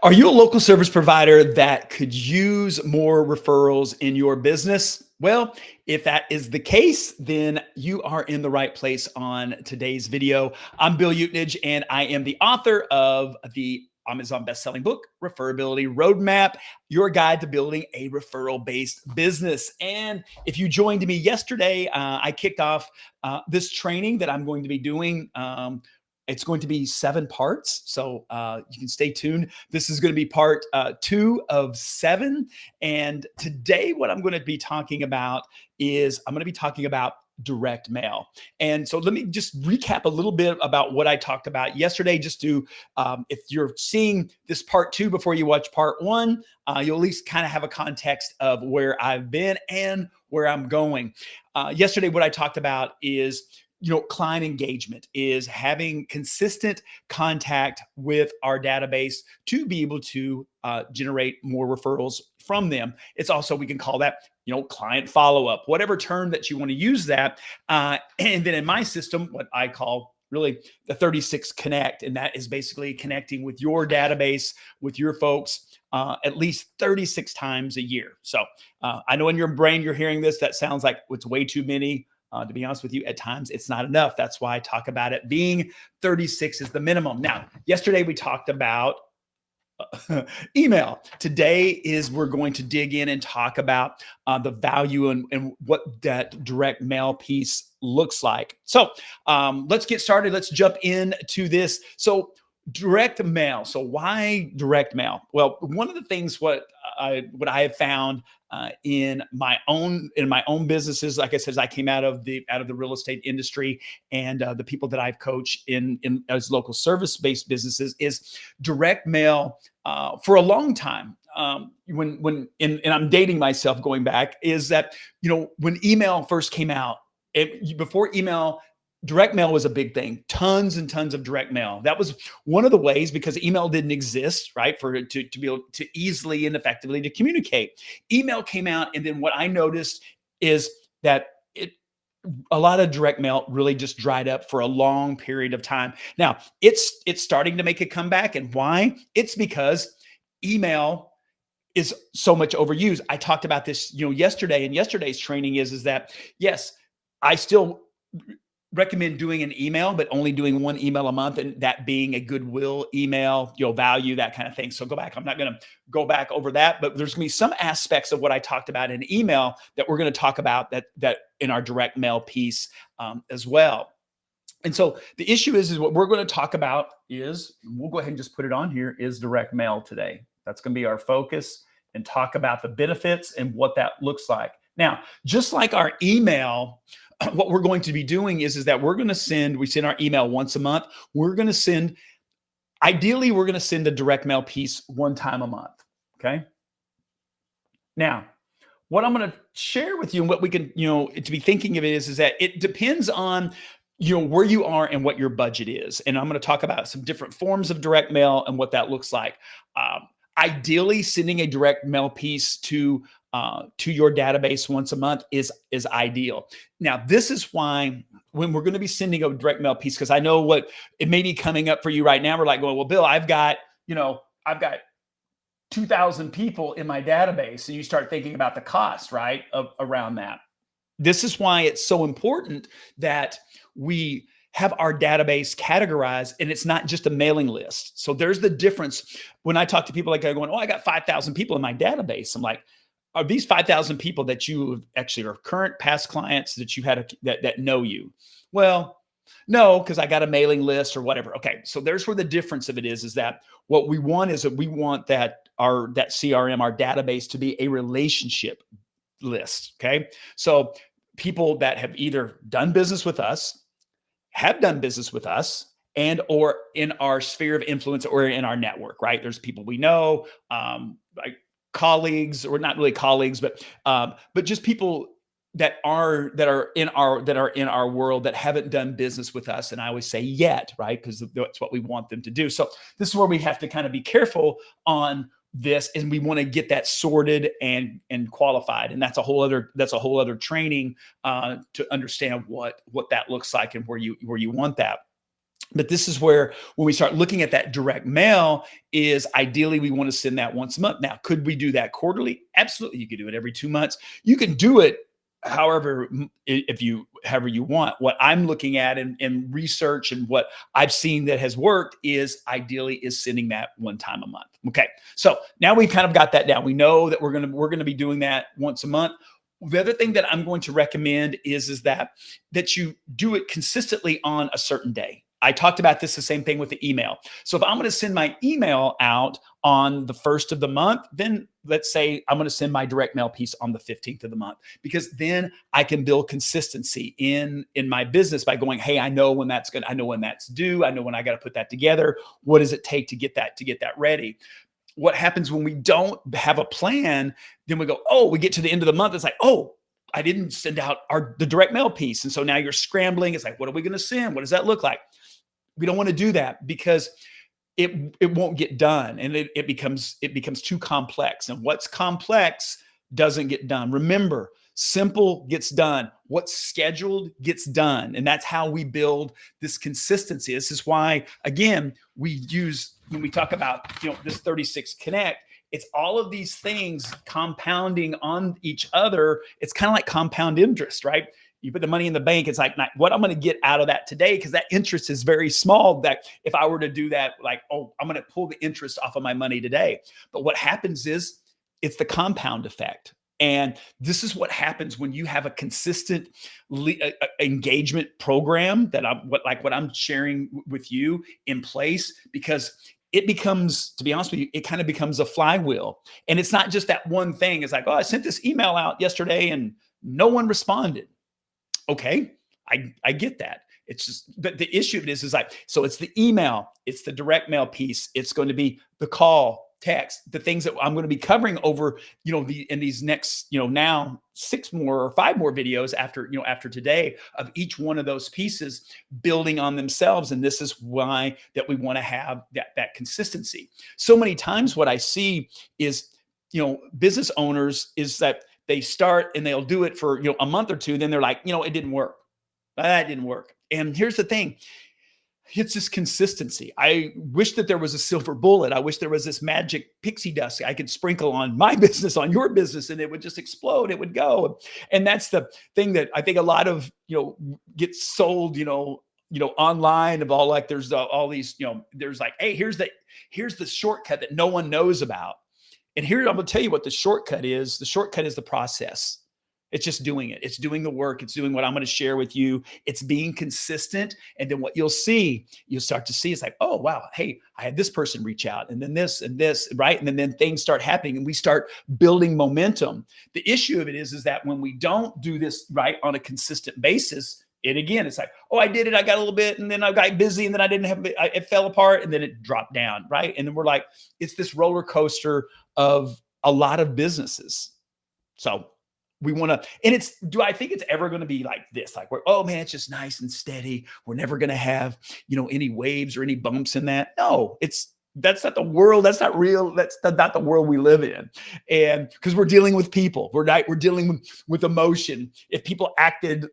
Are you a local service provider that could use more referrals in your business? Well, if that is the case, then you are in the right place on today's video. I'm Bill Utnage, and I am the author of the Amazon best-selling book, Referability Roadmap, your guide to building a referral-based business. And if you joined me yesterday, I kicked off this training that I'm going to be doing. It's going to be 7 parts, so you can stay tuned. This is going to be part 2 of 7. And today, what I'm going to be talking about is I'm going to be talking about direct mail. And so let me just recap a little bit about what I talked about yesterday, just to, if you're seeing this part 2 before you watch part 1, you'll at least kind of have a context of where I've been and where I'm going. Yesterday, what I talked about is client engagement, is having consistent contact with our database to be able to generate more referrals from them. It's also, we can call that, client follow-up, whatever term that you want to use that. And then in my system, what I call really the 36 Connect, and that is basically connecting with your database, with your folks, at least 36 times a year. So I know in your brain, you're hearing this, that sounds like it's way too many. To be honest with you, at times it's not enough. That's why I talk about it being 36 is the minimum. Now, yesterday we talked about email. Today we're going to dig in and talk about the value and what that direct mail piece looks like. So let's get started. Let's jump into this. So direct mail. So why direct mail? Well, one of the things what I have found in my own businesses, like I said, I came out of the real estate industry, and the people that I've coached in as local service-based businesses, is direct mail for a long time. And I'm dating myself going back, is that when email first came out, before email, direct mail was a big thing. Tons and tons of direct mail. That was one of the ways, because email didn't exist, right? To be able to easily and effectively to communicate. Email came out, and then what I noticed is that a lot of direct mail really just dried up for a long period of time. Now it's starting to make a comeback, and why? It's because email is so much overused. I talked about this, yesterday, and yesterday's training is that yes, I still recommend doing an email, but only doing 1 email a month, and that being a goodwill email, value, that kind of thing. So go back. I'm not going to go back over that, but there's going to be some aspects of what I talked about in email that we're going to talk about that in our direct mail piece as well. And so the issue is what we're going to talk about is, we'll go ahead and just put it on here, is direct mail today. That's going to be our focus, and talk about the benefits and what that looks like. Now, just like our email, what we're going to be doing is that we send our email once a month. Ideally, we're going to send a direct mail piece 1 time a month. Okay. Now, what I'm going to share with you, and what we can, to be thinking of it is that it depends on, where you are and what your budget is. And I'm going to talk about some different forms of direct mail and what that looks like. Ideally, sending a direct mail piece to your database once a month is ideal. Now, this is why when we're going to be sending a direct mail piece, because I know what it may be coming up for you right now. We're like, well, Bill, I've got 2,000 people in my database, and you start thinking about the cost, right, around that. This is why it's so important that we have our database categorized, and it's not just a mailing list. So there's the difference. When I talk to people, like, they're going, oh, I got 5,000 people in my database. I'm like, are these 5,000 people that you actually are current, past clients that you had that know you? Well, no, because I got a mailing list or whatever. Okay, so there's where the difference of it is that what we want is that we want that CRM, our database, to be a relationship list. Okay, so people that have either done business with us, have done business with us, and or in our sphere of influence or in our network, right? There's people we know, like colleagues, or not really colleagues, but just people that are in our world that haven't done business with us. And I always say yet, right? Because that's what we want them to do. So this is where we have to kind of be careful on this, and we want to get that sorted and qualified. And that's a whole other training to understand what that looks like and where you want that. But this is where, when we start looking at that direct mail, is ideally we want to send that once a month. Now, could we do that quarterly? Absolutely. You could do it every 2 months. You can do it however, however you want. What I'm looking at in research and what I've seen that has worked is ideally is sending that one time a month. Okay. So now we've kind of got that down. We know that we're gonna be doing that once a month. The other thing that I'm going to recommend is that you do it consistently on a certain day. I talked about this, the same thing with the email. So if I'm going to send my email out on the first of the month, then let's say I'm going to send my direct mail piece on the 15th of the month, because then I can build consistency in my business by going, hey, I know when that's good. I know when that's due. I know when I got to put that together. What does it take to get that ready? What happens when we don't have a plan? Then we go, oh, we get to the end of the month. It's like, oh, I didn't send out the direct mail piece. And so now you're scrambling. It's like, what are we going to send? What does that look like? We don't want to do that, because it won't get done, and it becomes too complex. And what's complex doesn't get done. Remember, simple gets done. What's scheduled gets done. And that's how we build this consistency. This is why, again, we use, when we talk about, this 36 Connect, it's all of these things compounding on each other. It's kind of like compound interest, right? You put the money in the bank, it's like, what I'm going to get out of that today, because that interest is very small, that if I were to do that, like, oh, I'm going to pull the interest off of my money today. But what happens is it's the compound effect. And this is what happens when you have a consistent engagement program that what I'm sharing with you in place, because it becomes, to be honest with you, it kind of becomes a flywheel. And it's not just that one thing. It's like, oh, I sent this email out yesterday and no one responded. Okay, I get that. It's just, but the issue of it is like, so it's the email, it's the direct mail piece, it's going to be the call, text, the things that I'm going to be covering over, in these next, now 6 more or 5 more videos after today, of each one of those pieces building on themselves. And this is why that we want to have that consistency. So many times what I see is, business owners, is that they start and they'll do it for, a month or two. Then they're like, it didn't work. That didn't work. And here's the thing. It's this consistency. I wish that there was a silver bullet. I wish there was this magic pixie dust I could sprinkle on my business, on your business, and it would just explode. It would go. And that's the thing that I think a lot of, gets sold, online, of all, like, there's all these, there's like, hey, here's the shortcut that no one knows about. And here, I'm going to tell you what the shortcut is. The shortcut is the process. It's just doing it. It's doing the work. It's doing what I'm going to share with you. It's being consistent. And then what you'll start to see is like, oh, wow, hey, I had this person reach out, and then this and this, right? And then things start happening, and we start building momentum. The issue of it is that when we don't do this right on a consistent basis, it's like, oh, I did it. I got a little bit, and then I got busy, and then I didn't have it. It fell apart, and then it dropped down, right? And then we're like, it's this roller coaster of a lot of businesses. So we want to, and do I think it's ever going to be like this? Like, oh man, it's just nice and steady. We're never going to have, any waves or any bumps in that. No, that's not the world. That's not real. That's not the world we live in. And because we're dealing with people, we're dealing with emotion. If people acted,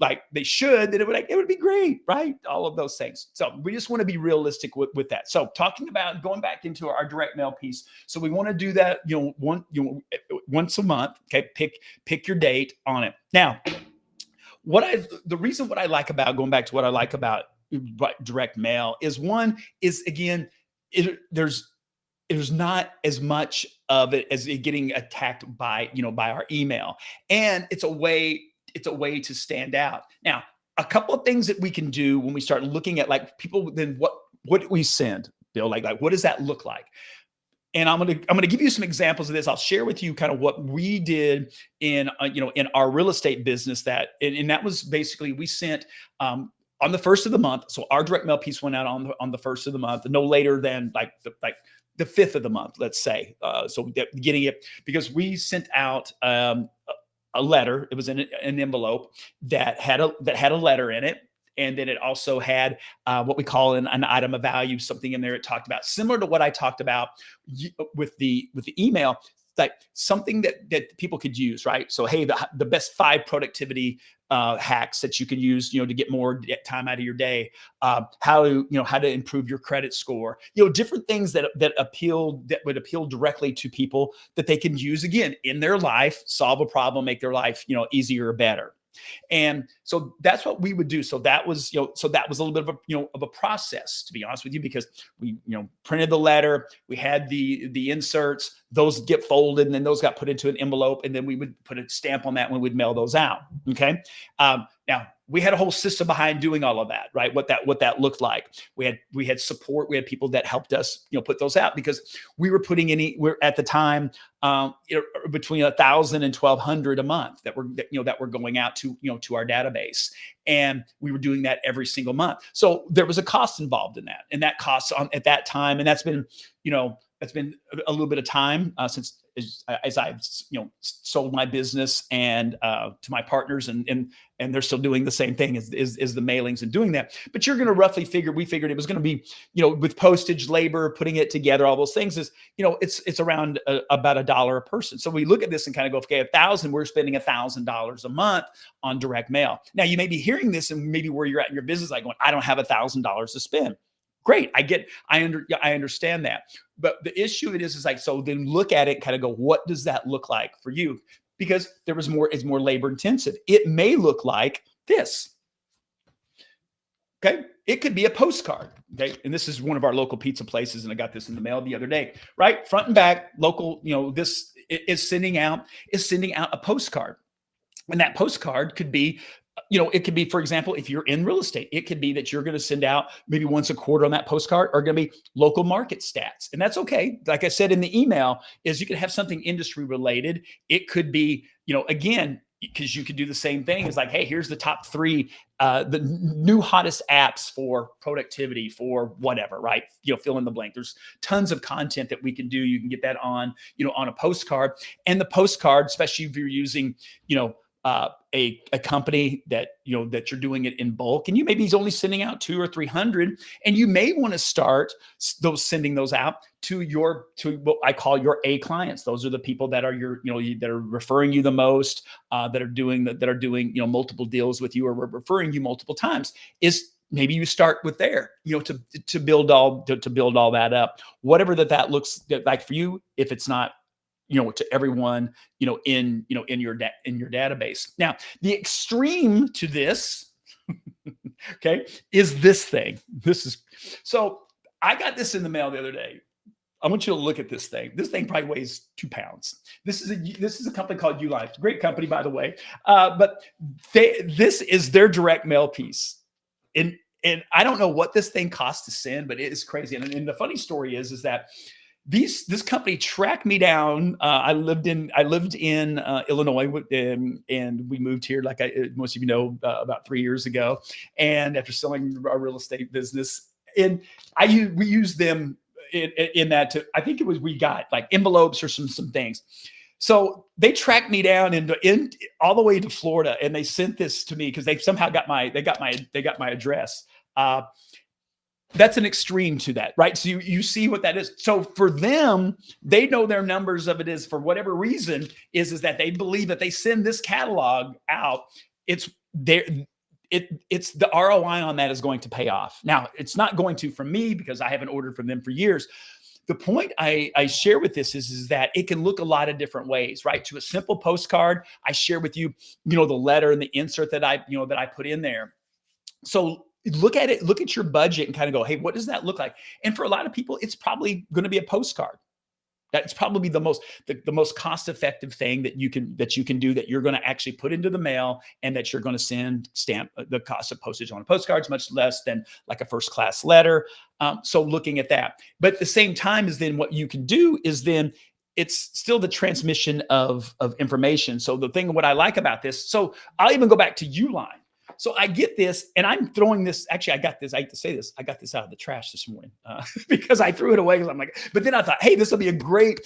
like they should, then it would be great, right? All of those things. So we just want to be realistic with that. So talking about going back into our direct mail piece. So we want to do that, once a month. Okay. Pick your date on it. Now, the reason what I like about going back to what I like about direct mail is, one is, again, there's not as much of it as it getting attacked by our email, and it's a way to stand out. Now, a couple of things that we can do when we start looking at, like, people, then what do we send, Bill? Like what does that look like? And I'm gonna give you some examples of this. I'll share with you kind of what we did in in our real estate business, and that was basically, we sent on the first of the month. So our direct mail piece went out on the first of the month, no later than the 5th of the month, let's say. So getting it, because we sent out a letter. It was in an envelope that had a letter in it. And then it also had what we call an item of value, something in there it talked about, similar to what I talked about with the email. like something that people could use, right? So, hey, the best 5 productivity hacks that you can use, to get more time out of your day. How to improve your credit score. Different things that would appeal directly to people that they can use again in their life, solve a problem, make their life easier or better. And so that's what we would do. So that was, so that was a little bit of a process, to be honest with you, because we, printed the letter, we had the inserts, those get folded, and then those got put into an envelope, and then we would put a stamp on that when we'd mail those out. Okay. Now we had a whole system behind doing all of that, right? What that looked like. We had support. We had people that helped us, put those out, because we were putting we're at the time, between 1,000 and 1,200 a month that were going out to our database, and we were doing that every single month. So there was a cost involved in that, and that cost at that time, and that's been a little bit of time since as I've sold my business and to my partners, and they're still doing the same thing as the mailings and doing that. But you're going to roughly we figured it was going to be, with postage, labor, putting it together, all those things is, it's around about $1 a person. So we look at this and kind of go, okay, 1,000, we're spending $1,000 a month on direct mail. Now you may be hearing this and maybe where you're at in your business, like going, I don't have $1,000 to spend. Great. I understand that. But the issue is like, so then look at it and kind of go, what does that look like for you? Because it's more labor intensive. It may look like this. Okay. It could be a postcard. Okay. And this is one of our local pizza places, and I got this in the mail the other day, right? Front and back, local, this is sending out a postcard. And that postcard could be, it could be, for example, if you're in real estate, it could be that you're going to send out maybe once a quarter on that postcard are going to be local market stats. And that's okay. Like I said in the email, is you could have something industry related. It could be, again, because you could do the same thing. It's like, hey, here's the top 3, the new hottest apps for productivity, for whatever, right? Fill in the blank. There's tons of content that we can do. You can get that on, on a postcard. And the postcard, especially if you're using, a company that that you're doing it in bulk, and you maybe he's only sending out 200 or 300, and you may want to start sending those out to what I call your A clients. Those are the people that are that are referring you the most, that are doing multiple deals with you, or referring you multiple times. Is maybe you start with there, to build all that up, whatever that looks like for you. If it's not to everyone, in your database. Now, the extreme to this, okay, is this thing. So I got this in the mail the other day. I want you to look at this thing. This thing probably weighs 2 pounds. This is a company called Ulife. Great company, by the way. But this is their direct mail piece. And I don't know what this thing costs to send, but it is crazy. And the funny story is that this company tracked me down. I lived in Illinois, and we moved here, like most of you know, about 3 years ago. And after selling our real estate business, and we used them in that I think it was, we got like envelopes or some things. So they tracked me down in all the way to Florida, and they sent this to me because they somehow got my address. That's an extreme to that, right? So you see what that is. So for them, they know their numbers of it is, for whatever reason, is that they believe that they send this catalog out, it's the ROI on that is going to pay off. Now, it's not going to from me, because I haven't ordered from them for years. The point I share with this is that it can look a lot of different ways, right? To a simple postcard, I share with you, the letter and the insert that I put in there. So look at it, look at your budget and kind of go, hey, what does that look like? And for a lot of people, it's probably going to be a postcard. That's probably the most cost-effective thing that you can do, that you're going to actually put into the mail, and that you're going to stamp the cost of postage on a postcard is much less than like a first-class letter. So looking at that, but at the same time is then what you can do is then it's still the transmission of information. So what I like about this, so I'll even go back to Uline. So I get this, and I'm throwing this. Actually, I got this. I hate to say this. I got this out of the trash this morning because I threw it away. Because I'm like, but then I thought, hey, this will be a great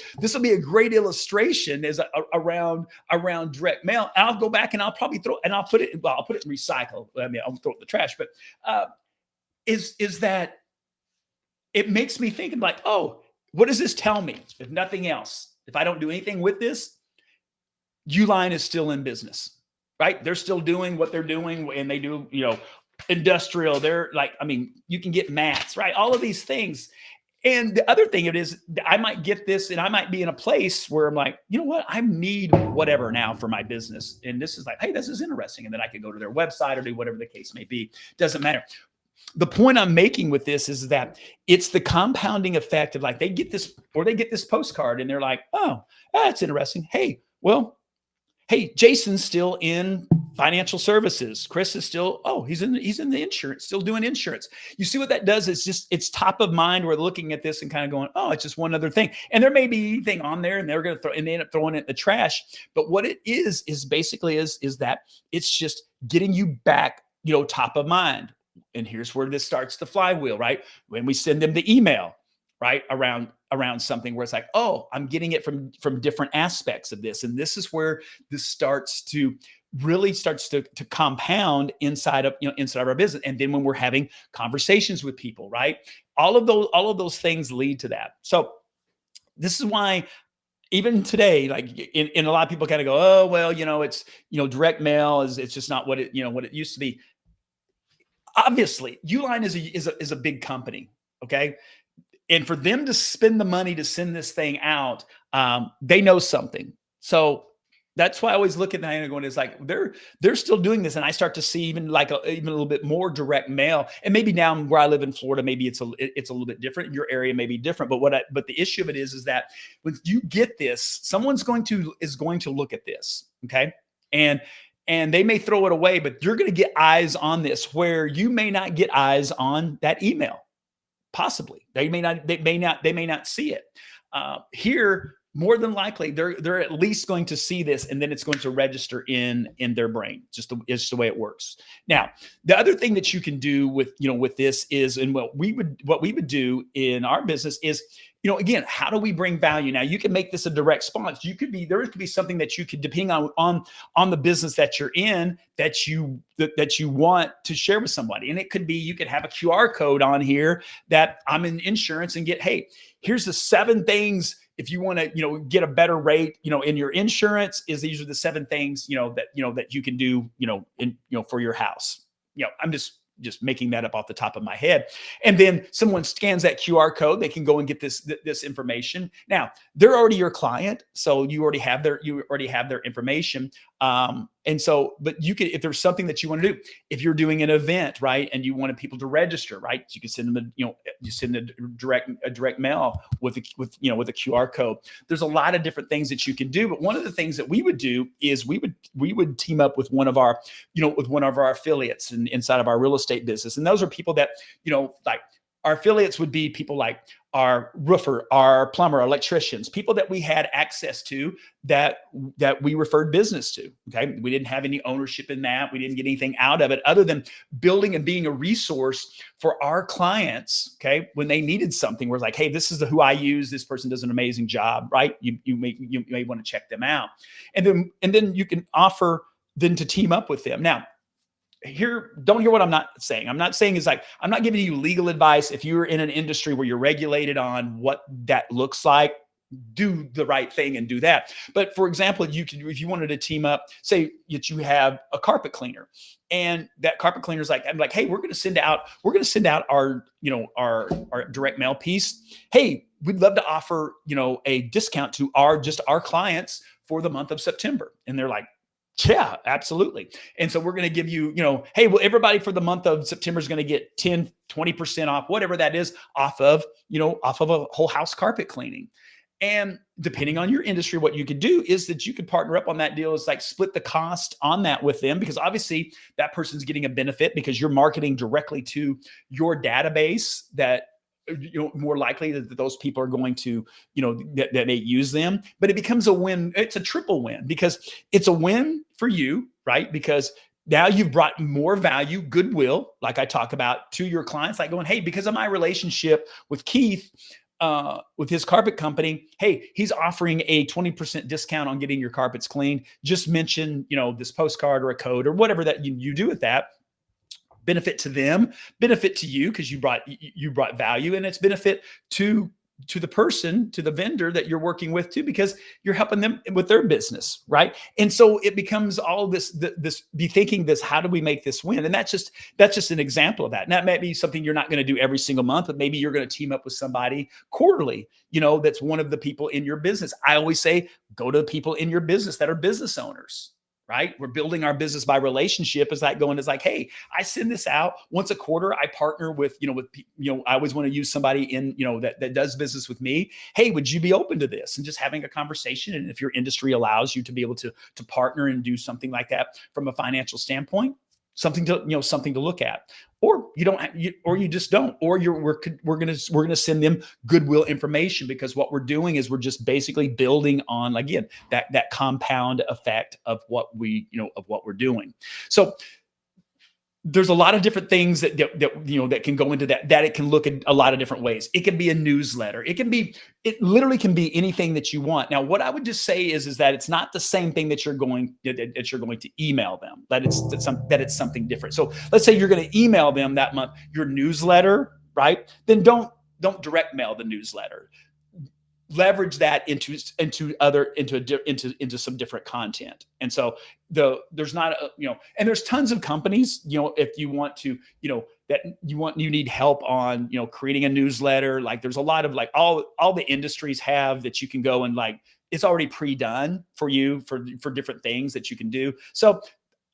illustration as around direct mail. And I'll go back and I'll probably I'll put it in recycle. I mean, I'll throw it in the trash. But is that it makes me think like, oh, what does this tell me? If nothing else, if I don't do anything with this, Uline is still in business, right? They're still doing what they're doing, and they do, industrial. They're like, I mean, you can get mats, right? All of these things. And the other thing it is, I might get this, and I might be in a place where I'm like, you know what, I need whatever now for my business, and this is like, hey, this is interesting, and then I could go to their website or do whatever the case may be. Doesn't matter. The point I'm making with this is that it's the compounding effect of like they get this postcard, and they're like, oh, that's interesting. Hey, Jason's still in financial services. Chris is still, he's in the insurance, still doing insurance. You see what that does? It's top of mind. We're looking at this and kind of going, oh, it's just one other thing. And there may be anything on there, and they end up throwing it in the trash. But what it is basically is that it's just getting you back, top of mind. And here's where this starts the flywheel, right? When we send them the email, right, around something where it's like, oh, I'm getting it from different aspects of this. And this is where this starts to compound inside of our business. And then when we're having conversations with people, right, all of those things lead to that. So this is why even today, like in a lot of people kind of go, oh, well, it's, direct mail it's just not what it used to be. Obviously, Uline is a big company, okay? And for them to spend the money to send this thing out, they know something. So that's why I always look at that and going, it's like they're still doing this, and I start to see even a little bit more direct mail. And maybe now where I live in Florida, maybe it's a little bit different. Your area may be different, but the issue of it is that when you get this, someone's going to look at this, okay, and they may throw it away, but you're going to get eyes on this where you may not get eyes on that email. Possibly they may not see it here. More than likely, they're at least going to see this, and then it's going to register in their brain. It's the way it works. Now, the other thing that you can do with this is, and what we would do in our business is, again, how do we bring value? Now, you can make this a direct response. There could be something that you could, depending on the business that you're in, that you want to share with somebody. And it could be, you could have a QR code on here that I'm in insurance and get, hey, here's the 7 things if you want to, get a better rate, in your insurance, these are the 7 things, that you can do, for your house. I'm just making that up off the top of my head. And then someone scans that QR code, they can go and get this information. Now, they're already your client, so you already have their information. And so, but you could, if there's something that you want to do, if you're doing an event, right, and you wanted people to register, right, you can send them you send a direct mail with a QR code. There's a lot of different things that you can do, but one of the things that we would do is we would team up with one of our affiliates inside of our real estate business, and those are people that like. Our affiliates would be people like our roofer, our plumber, electricians, people that we had access to that we referred business to. Okay. We didn't have any ownership in that. We didn't get anything out of it other than building and being a resource for our clients. Okay. When they needed something, we're like, hey, this is who I use. This person does an amazing job, right? You may want to check them out. And then you can offer then to team up with them. Now, don't hear what I'm not saying. I'm not saying I'm not giving you legal advice. If you're in an industry where you're regulated on what that looks like, do the right thing and do that. But for example, if you wanted to team up, say that you have a carpet cleaner, and that carpet cleaner is I'm like, hey, we're going to send out our direct mail piece. Hey, we'd love to offer, a discount to our clients for the month of September. And they're like, yeah, absolutely. And so we're going to give you, hey, well, everybody for the month of September is going to get 10, 20% off, whatever that is, off of a whole house carpet cleaning. And depending on your industry, what you could do is that you could partner up on that deal, is like split the cost on that with them, because obviously that person's getting a benefit because you're marketing directly to your database that, more likely that those people are going to, that they use them. But it becomes a win. It's a triple win, because it's a win for you, right? Because now you've brought more value, goodwill, like I talk about, to your clients, like going, hey, because of my relationship with Keith, with his carpet company, hey, he's offering a 20% discount on getting your carpets cleaned. Just mention, this postcard or a code or whatever that you do with that. Benefit to them, benefit to you, because you brought value, and it's benefit to to the person, to the vendor that you're working with too, because you're helping them with their business, right? And so it becomes all this be thinking this, how do we make this win? And that's just an example of that. And that may be something you're not going to do every single month, but maybe you're going to team up with somebody quarterly, that's one of the people in your business. I always say, go to the people in your business that are business owners. Right? We're building our business by relationship. Is that going is like, hey, I send this out once a quarter. I partner with, I always want to use somebody in, that does business with me. Hey, would you be open to this? And just having a conversation. And if your industry allows you to be able to partner and do something like that from a financial standpoint, something to look at. Or you don't, or you just don't, or we're gonna send them goodwill information, because what we're doing is we're just basically building on, again, that compound effect of what we're doing. So there's a lot of different things that can go into that it can look at a lot of different ways. It can be a newsletter. It literally can be anything that you want. Now, what I would just say is that it's not the same thing that you're going to email them, that it's something different. So let's say you're going to email them that month, your newsletter, right? Then don't direct mail the newsletter. Leverage that into some different content. And so there's not and there's tons of companies, if you want to, that you need help on, creating a newsletter. Like there's a lot of like all the industries have that you can go and like, it's already pre-done for you for different things that you can do. So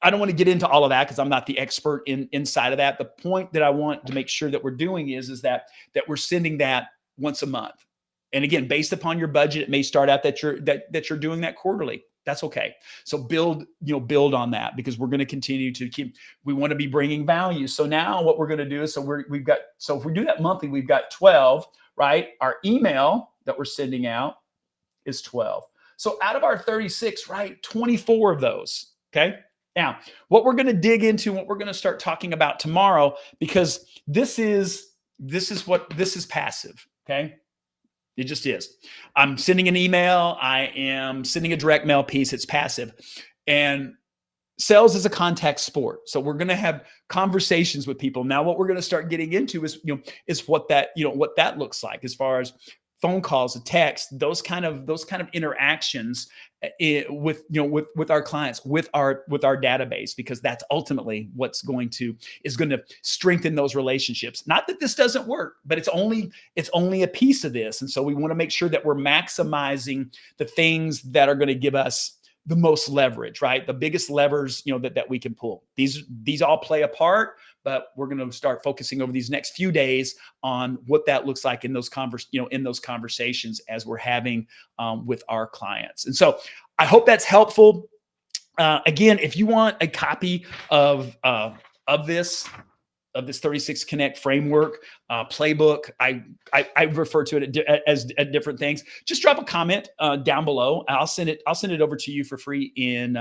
I don't want to get into all of that because I'm not the expert inside of that. The point that I want to make sure that we're doing is that we're sending that once a month. And again, based upon your budget, it may start out that you're doing that quarterly. That's okay. So build on that, because we're going to continue to we want to be bringing value. So now what we're going to do is, so if we do that monthly, we've got 12, right? Our email that we're sending out is 12. So out of our 36, right, 24 of those, okay? Now, what we're going to dig into, what we're going to start talking about tomorrow, because this is passive, okay? It just is. I'm sending an email. I am sending a direct mail piece. It's passive. And sales is a contact sport. So we're going to have conversations with people. Now, what we're going to start getting into is what that looks like, as far as phone calls, text, those kind of interactions with our clients, with our database, because that's ultimately what's going to strengthen those relationships. Not that this doesn't work, but it's only a piece of this. And so we want to make sure that we're maximizing the things that are going to give us the most leverage, right? The biggest levers, that we can pull. These all play a part, but we're going to start focusing over these next few days on what that looks like in those conversations as we're having with our clients. And so I hope that's helpful. Again, if you want a copy of this 36 Connect framework, playbook, I refer to it as different things. Just drop a comment down below. I'll send it over to you for free in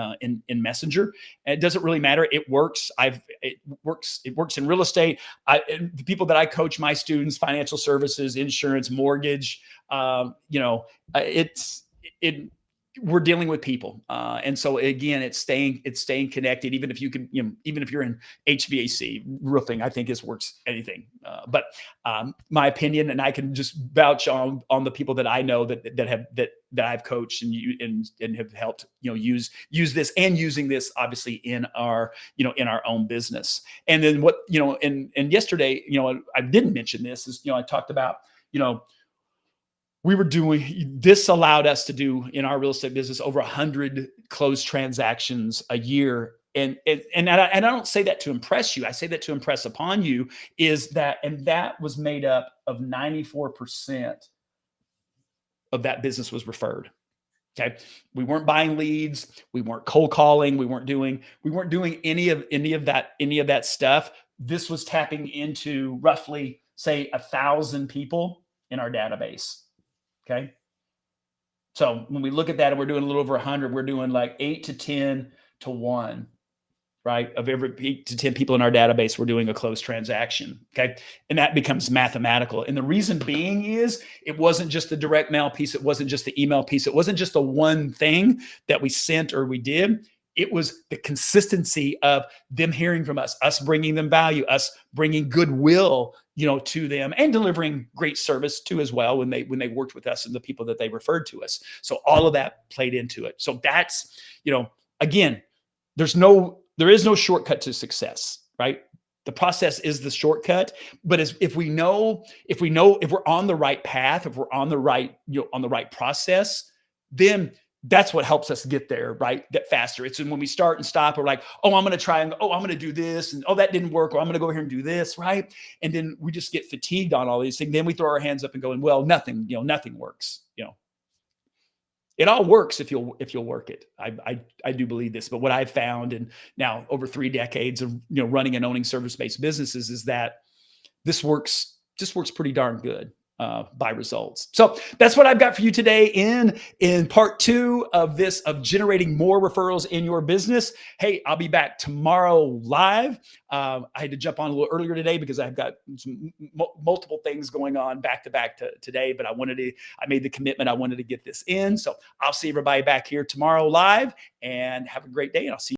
Messenger. And it doesn't really matter. It works. It works in real estate. The people that I coach, my students, financial services, insurance, mortgage, we're dealing with people. And so again, it's staying connected, even if you're in HVAC, roofing, I think works anything. But my opinion, and I can just vouch on the people that I know that I've coached and have helped, use this, and using this obviously in our own business. And then and yesterday, I didn't mention this, is, I talked about, we were doing this, allowed us to do in our real estate business over 100 closed transactions a year. And I don't say that to impress you. I say that to impress upon you, that was made up of 94% of that business was referred. Okay. We weren't buying leads. We weren't cold calling. We weren't doing any of that stuff. This was tapping into roughly, say, 1,000 people in our database. Okay. So when we look at that, and we're doing a little over 100, we're doing like 8 to 10 to 1, right? Of every 8 to 10 people in our database, we're doing a closed transaction. Okay. And that becomes mathematical. And the reason being is, it wasn't just the direct mail piece. It wasn't just the email piece. It wasn't just the one thing that we sent or we did. It was the consistency of them hearing from us bringing them value, us bringing goodwill, to them, and delivering great service too as well when they worked with us and the people that they referred to us. So all of that played into it. So that's, again, there is no shortcut to success, right? The process is the shortcut, but if we're on the right path, if we're on the right, on the right process, then that's what helps us get there, right? Get faster. It's when we start and stop, we're like, oh, I'm going to try, and oh, I'm going to do this, and oh, that didn't work, or I'm going to go here and do this, right? And then we just get fatigued on all these things. Then we throw our hands up and going, well, nothing works. It all works if you'll work it. I do believe this. But what I've found, and now over 3 decades of running and owning service-based businesses, is that this works pretty darn good by results. So that's what I've got for you today in part 2 of this, of generating more referrals in your business. Hey, I'll be back tomorrow live. I had to jump on a little earlier today because I've got multiple things going on back to back today, but I made the commitment. I wanted to get this in. So I'll see everybody back here tomorrow live, and have a great day. And I'll see you